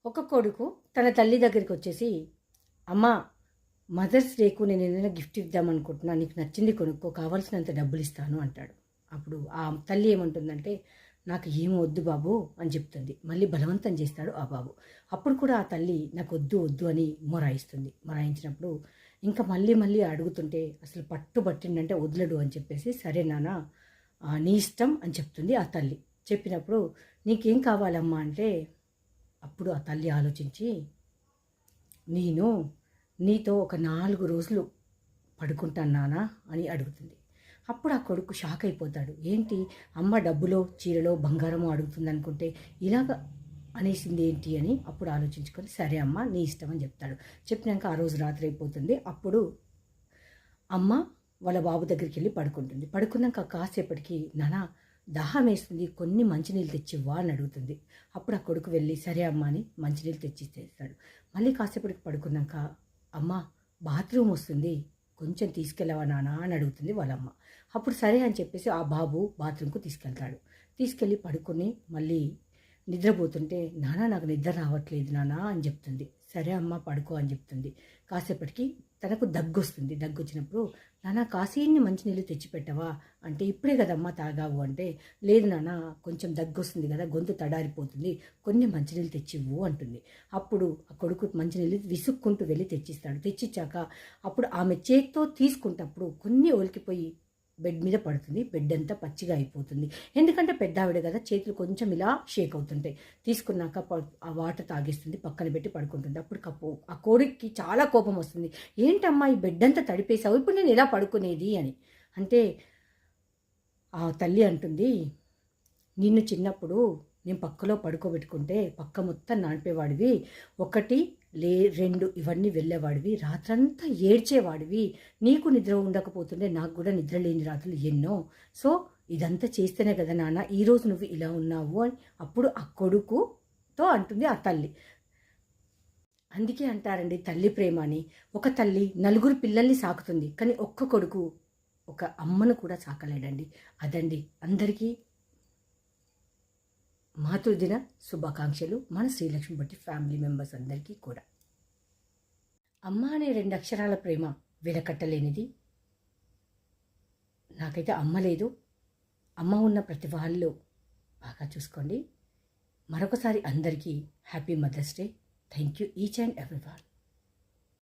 ఒక కొడుకు తన తల్లి దగ్గరికి వచ్చేసి, అమ్మా, మదర్స్ డేకు నేను ఏదైనా గిఫ్ట్ ఇద్దామనుకుంటున్నా, నీకు నచ్చింది కొనుక్కో, కావాల్సినంత డబ్బులు ఇస్తాను అంటాడు. అప్పుడు ఆ తల్లి ఏమంటుందంటే, నాకు ఏమి వద్దు బాబు అని చెప్తుంది. మళ్ళీ బలవంతం చేస్తాడు ఆ బాబు. అప్పుడు కూడా ఆ తల్లి నాకు వద్దు వద్దు అని మొరాయిస్తుంది. మొరాయించినప్పుడు ఇంకా మళ్ళీ మళ్ళీ అడుగుతుంటే అసలు పట్టుబట్టిండంటే వదలడు అని చెప్పేసి, సరే నాన్న నీ ఇష్టం అని చెప్తుంది ఆ తల్లి. చెప్పినప్పుడు నీకేం కావాలమ్మా అంటే, అప్పుడు ఆ తల్లి ఆలోచించి, నేను నీతో ఒక 4 రోజులు పడుకుంటాను నానా అని అడుగుతుంది. అప్పుడు ఆ కొడుకు షాక్ అయిపోతాడు. ఏంటి అమ్మ డబ్బులో చీరలో బంగారమో అడుగుతుంది అనుకుంటే ఇలాగ అనేసింది ఏంటి అని అప్పుడు ఆలోచించుకొని, సరే అమ్మ నీ ఇష్టం అని చెప్తాడు. చెప్పినాక ఆ రోజు రాత్రి అయిపోతుంది. అప్పుడు అమ్మ వాళ్ళ బాబు దగ్గరికి వెళ్ళి పడుకుంటుంది. పడుకున్నాక కాసేపటికి, నానా దాహం వేస్తుంది, కొన్ని మంచినీళ్ళు తెచ్చివ్వా అని అడుగుతుంది. అప్పుడు ఆ కొడుకు వెళ్ళి సరే అమ్మ అని మంచినీళ్ళు తెచ్చిస్తాడు. మళ్ళీ కాసేపటికి పడుకున్నాక, అమ్మ బాత్రూమ్ వస్తుంది, కొంచెం తీసుకెళ్ళవా నాన్న అని అడుగుతుంది వాళ్ళమ్మ. అప్పుడు సరే అని చెప్పేసి ఆ బాబు బాత్రూమ్కు తీసుకెళ్తాడు. తీసుకెళ్ళి పడుకొని మళ్ళీ నిద్రపోతుంటే, నాన్న నాకు నిద్ర రావట్లేదు నాన్న అని చెప్తుంది. సరే అమ్మ పడుకో అని చెప్తుంది. కాసేపటికి తనకు దగ్గు వస్తుంది. దగ్గు వచ్చినప్పుడు, నాన్న కాసేన్ని మంచినీళ్ళు తెచ్చిపెట్టవా అంటే, ఇప్పుడే కదమ్మా తాగావు అంటే, లేదు నాన్న కొంచెం దగ్గు వస్తుంది కదా, గొంతు తడారిపోతుంది, కొన్ని మంచినీళ్ళు తెచ్చివ్వు అంటుంది. అప్పుడు ఆ కొడుకు మంచినీళ్ళు విసుక్కుంటూ వెళ్ళి తెచ్చిస్తాడు. తెచ్చిచ్చాక అప్పుడు ఆమె చేత్తో తీసుకుంటప్పుడు కొన్ని ఒలికిపోయి బెడ్ మీద పడుతుంది. బెడ్ అంతా పచ్చిగా అయిపోతుంది. ఎందుకంటే పెద్ద ఆవిడ కదా, చేతులు కొంచెం ఇలా షేక్ అవుతుంటాయి. తీసుకున్నాక ఆ వాటర్ తాగేస్తుంది, పక్కన పెట్టి పడుకుంటుంది. అప్పుడు ఆ కోడికి చాలా కోపం వస్తుంది. ఏంటమ్మా ఈ బెడ్ అంతా తడిపేశావు, ఇప్పుడు నేను ఎలా పడుకునేది అని అంటే, ఆ తల్లి అంటుంది, నిన్ను చిన్నప్పుడు నేను పక్కలో పడుకోబెట్టుకుంటే పక్క మొత్తం నానిపేవాడివి, 1 2 ఇవన్నీ వెళ్ళేవాడివి, రాత్రంతా ఏడ్చేవాడివి, నీకు నిద్ర ఉండకపోతుంటే నాకు కూడా నిద్ర లేని రాత్రులు ఎన్నో, సో ఇదంతా చేస్తేనే కదా నాన్న ఈరోజు నువ్వు ఇలా ఉన్నావు అని అప్పుడు ఆ కొడుకుతో అంటుంది ఆ తల్లి. అందుకే అంటారండి తల్లి ప్రేమ అని. ఒక తల్లి 4 పిల్లల్ని సాకుతుంది, కానీ ఒక్క కొడుకు ఒక అమ్మను కూడా సాకలేడండి. అదండి. అందరికీ మాతృదిన శుభాకాంక్షలు మన శ్రీలక్ష్మి బట్టి ఫ్యామిలీ మెంబర్స్ అందరికీ కూడా. అమ్మ అనే 2 అక్షరాల ప్రేమ వెలకట్టలేనిది. నాకైతే అమ్మ లేదు. అమ్మ ఉన్న ప్రతి వాళ్ళు బాగా చూసుకోండి. మరొకసారి అందరికీ happy mother's day. Thank you each and everyone.